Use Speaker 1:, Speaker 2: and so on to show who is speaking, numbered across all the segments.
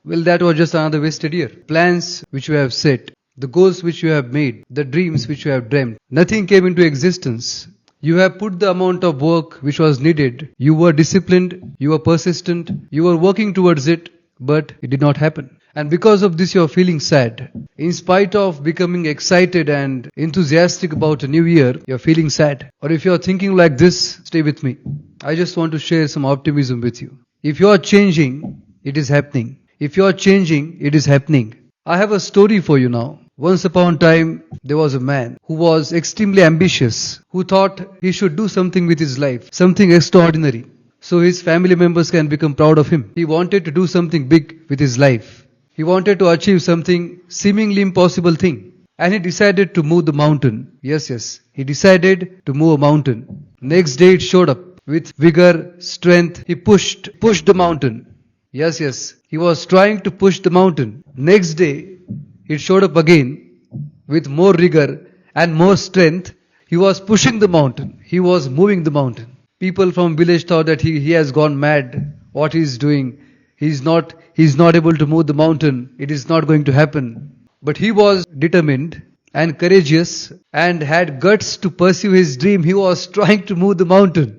Speaker 1: Well, that was just another wasted year. Plans which you have set, the goals which you have made, the dreams which you have dreamt, nothing came into existence. You have put the amount of work which was needed. You were disciplined, you were persistent, you were working towards it, but it did not happen. And because of this, you are feeling sad. In spite of becoming excited and enthusiastic about a new year, you are feeling sad. Or if you are thinking like this, stay with me. I just want to share some optimism with you. If you are changing, it is happening. If you are changing, it is happening. I have a story for you now. Once upon a time, there was a man who was extremely ambitious, who thought he should do something with his life, something extraordinary, so his family members can become proud of him. He wanted to do something big with his life. He wanted to achieve something seemingly impossible thing. And he decided to move the mountain. Yes, he decided to move a mountain. Next day it showed up with vigor, strength. He pushed the mountain. Yes, he was trying to push the mountain. Next day it showed up again with more rigor and more strength. He was pushing the mountain. He was moving the mountain. People from village thought that he has gone mad. What he is doing? He's not able to move the mountain. It is not going to happen. But he was determined and courageous and had guts to pursue his dream. He was trying to move the mountain.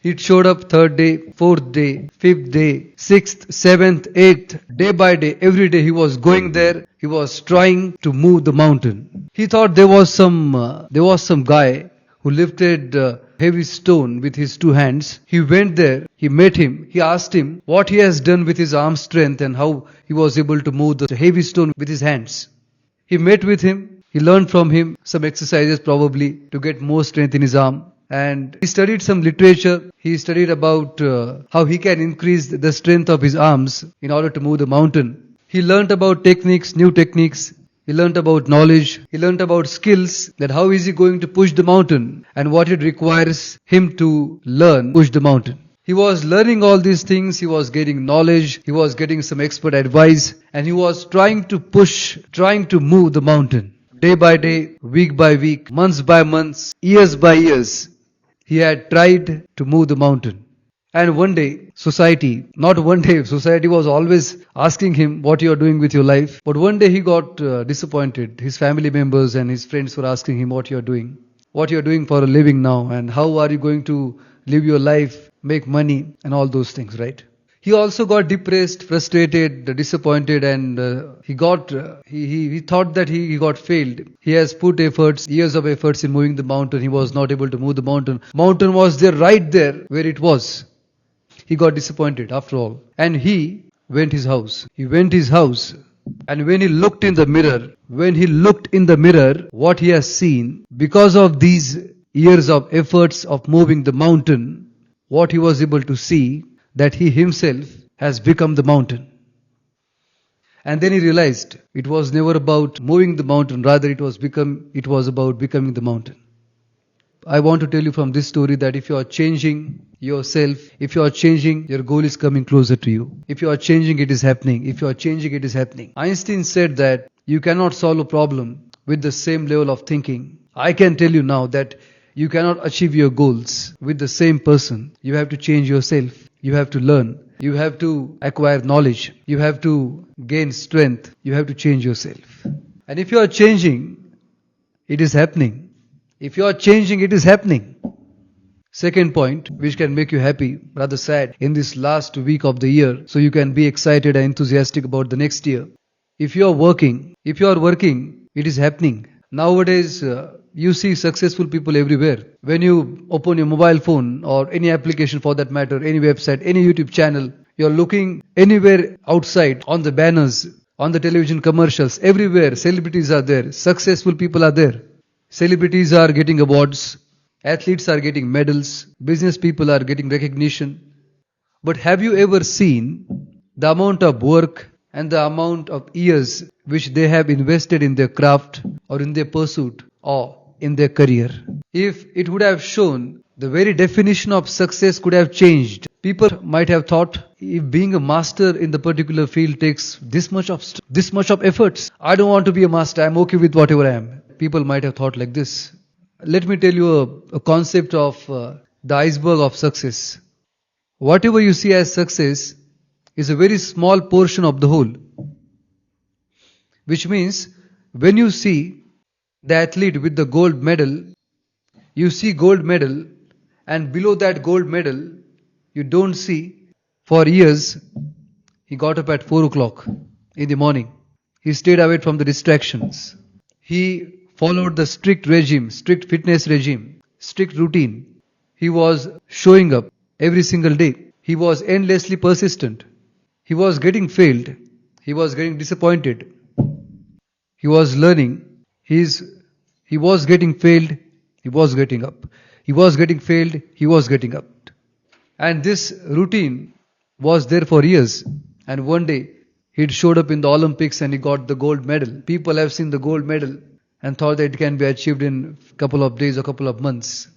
Speaker 1: It showed up third day, fourth day, fifth day, sixth, seventh, eighth, day by day, every day he was going there. He was trying to move the mountain. He thought there was some guy who lifted a heavy stone with his two hands. He went there, he met him, he asked him what he has done with his arm strength and how he was able to move the heavy stone with his hands. He met with him, he learned from him some exercises probably to get more strength in his arm. And he studied some literature. He studied about how he can increase the strength of his arms in order to move the mountain. He learned about techniques, new techniques. He learned about knowledge. He learned about skills, that how is he going to push the mountain and what it requires him to learn, push the mountain. He was learning all these things. He was getting knowledge. He was getting some expert advice. And he was trying to move the mountain. Day by day, week by week, months by months, years by years. He had tried to move the mountain. And one day, society was always asking him what you are doing with your life. But one day he got disappointed. His family members and his friends were asking him what you are doing. What you are doing for a living now and how are you going to live your life, make money and all those things, right? He also got depressed, frustrated, disappointed, and he thought that he got failed. He has put years of efforts in moving the mountain. He was not able to move the mountain. Mountain was there, right there where it was. He got disappointed after all. And he went his house. And when he looked in the mirror, what he has seen, because of these years of efforts of moving the mountain, what he was able to see, that he himself has become the mountain. And then he realized it was never about moving the mountain, rather it was about becoming the mountain. I want to tell you from this story that if you are changing yourself, if you are changing, your goal is coming closer to you. If you are changing, it is happening. If you are changing, it is happening. Einstein said that you cannot solve a problem with the same level of thinking. I can tell you now that you cannot achieve your goals with the same person. You have to change yourself. You have to learn. You have to acquire knowledge. You have to gain strength. You have to change yourself. And if you are changing, it is happening. If you are changing, it is happening. Second point, which can make you happy, rather sad, in this last week of the year, so you can be excited and enthusiastic about the next year. If you are working, it is happening. Nowadays, you see successful people everywhere. When you open your mobile phone or any application for that matter, any website, any YouTube channel, you're looking anywhere outside on the banners, on the television commercials, everywhere celebrities are there, successful people are there. Celebrities are getting awards, athletes are getting medals, business people are getting recognition. But have you ever seen the amount of work and the amount of years which they have invested in their craft or in their pursuit or in their career? If it would have shown, the very definition of success could have changed. People might have thought, if being a master in the particular field takes this much of efforts, I don't want to be a master, I'm okay with whatever I am. People might have thought like this. Let me tell you a concept of the iceberg of success. Whatever you see as success is a very small portion of the whole. Which means when you see the athlete with the gold medal, you see gold medal, and below that gold medal, you don't see. For years, he got up at 4 o'clock in the morning. He stayed away from the distractions. He followed the strict regime, strict fitness regime, strict routine. He was showing up every single day. He was endlessly persistent. He was getting failed. He was getting disappointed. He was learning. He was getting failed. He was getting up. He was getting failed. He was getting up. And this routine was there for years. And one day, he showed up in the Olympics and he got the gold medal. People have seen the gold medal and thought that it can be achieved in a couple of days or couple of months.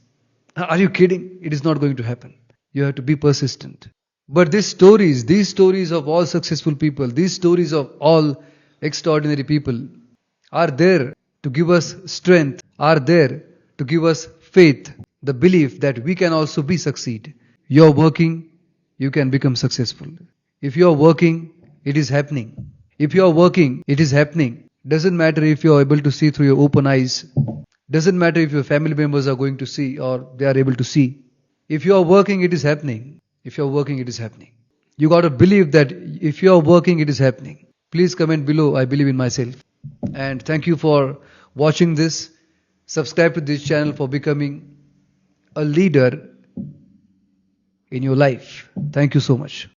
Speaker 1: Are you kidding? It is not going to happen. You have to be persistent. But these stories of all successful people, these stories of all extraordinary people are there to give us strength, are there to give us faith, the belief that we can also succeed. You're working, you can become successful. If you're working, it is happening. If you're working, it is happening. Doesn't matter if you're able to see through your open eyes. Doesn't matter if your family members are going to see or they are able to see. If you are working, it is happening. If you are working, it is happening. You got to believe that if you are working, it is happening. Please comment below, I believe in myself. And thank you for watching this. Subscribe to this channel for becoming a leader in your life. Thank you so much.